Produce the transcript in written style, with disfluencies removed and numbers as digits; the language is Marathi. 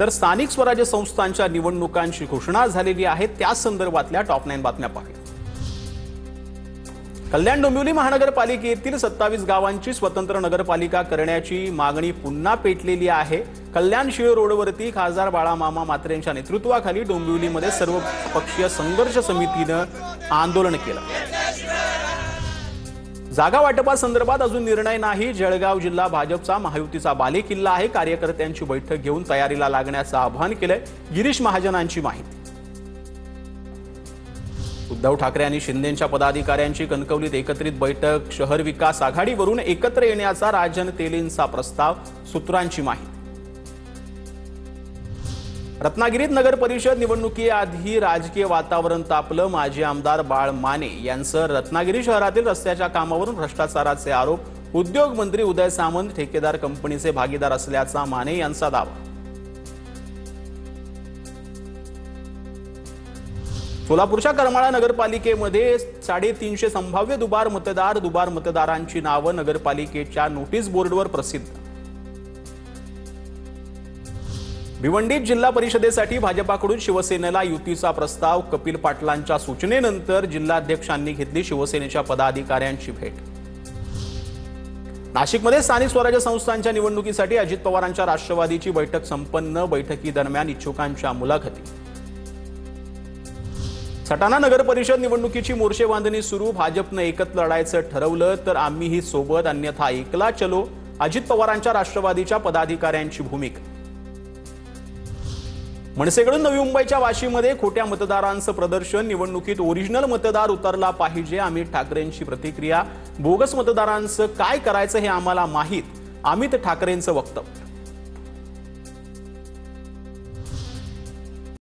तर स्थानिक स्वराज्य संस्थांच्या निवडणुकांची घोषणा झालेली आहे। त्या संदर्भातल्या टॉप 9 बातम्या पाहूया। कल्याण डोंबिवली महानगरपालिकेतील 27 गावांची स्वतंत्र नगरपालिका करण्याची मागणी पुन्हा पेटलेली आहे। कल्याण शिळ रोडवरती खासदार बाळामामा मात्रेंच्या नेतृत्वाखाली डोंबिवलीमध्ये सर्व पक्षीय संघर्ष समितीने आंदोलन केलं। जागा वाटपासंदर्भात अजून निर्णय नाही। जळगाव जिल्हा भाजपचा महायुतीचा बालेकिल्ला आहे। कार्यकर्त्यांची बैठक घेऊन तयारीला लागण्याचं आवाहन केलंय। गिरीश महाजनांची माहिती। उद्धव ठाकरे आणि शिंदेंच्या पदाधिकाऱ्यांची कणकवलीत एकत्रित बैठक। शहर विकास आघाडीवरून एकत्र येण्याचा राजन तेलींचा प्रस्ताव। सूत्रांची माहिती। रत्नागिरीत नगर परिषद निवडणुकीआधी राजकीय वातावरण तापलं। माजी आमदार बाळ माने यांचं रत्नागिरी शहरातील रस्त्याच्या कामावरून भ्रष्टाचाराचे आरोप। उद्योग मंत्री उदय सामंत ठेकेदार कंपनीचे भागीदार असल्याचा माने यांचा दावा। सोलापूरच्या करमाळा नगरपालिकेमध्ये 350 संभाव्य दुबार मतदारांची नावं नगरपालिकेच्या नोटीस बोर्डवर प्रसिद्ध। भिवंडीत जिल्हा परिषदेसाठी भाजपाकडून शिवसेनेला युतीचा प्रस्ताव। कपिल पाटलांच्या सूचनेनंतर जिल्हाध्यक्षांनी घेतली शिवसेनेच्या पदाधिकाऱ्यांची भेट। नाशिकमध्ये स्थानिक स्वराज्य संस्थांच्या निवडणुकीसाठी अजित पवारांच्या राष्ट्रवादीची बैठक संपन्न। बैठकीदरम्यान इच्छुकांच्या मुलाखती। सटाणा नगर परिषद निवडणुकीची मोर्चे बांधणी सुरू। भाजपने एकत्र लढायचं ठरवलं तर आम्हीही सोबत, अन्यथा एकला चलो। अजित पवारांच्या राष्ट्रवादीच्या पदाधिकाऱ्यांची भूमिका। मनसेकडून नवी मुंबईच्या वाशीमध्ये खोट्या मतदारांचं प्रदर्शन। निवडणुकीत ओरिजिनल मतदार उतरला पाहिजे। अमित ठाकरेंची प्रतिक्रिया। बोगस मतदारांचं काय करायचं हे आम्हाला माहीत। अमित ठाकरेंचं वक्तव्य।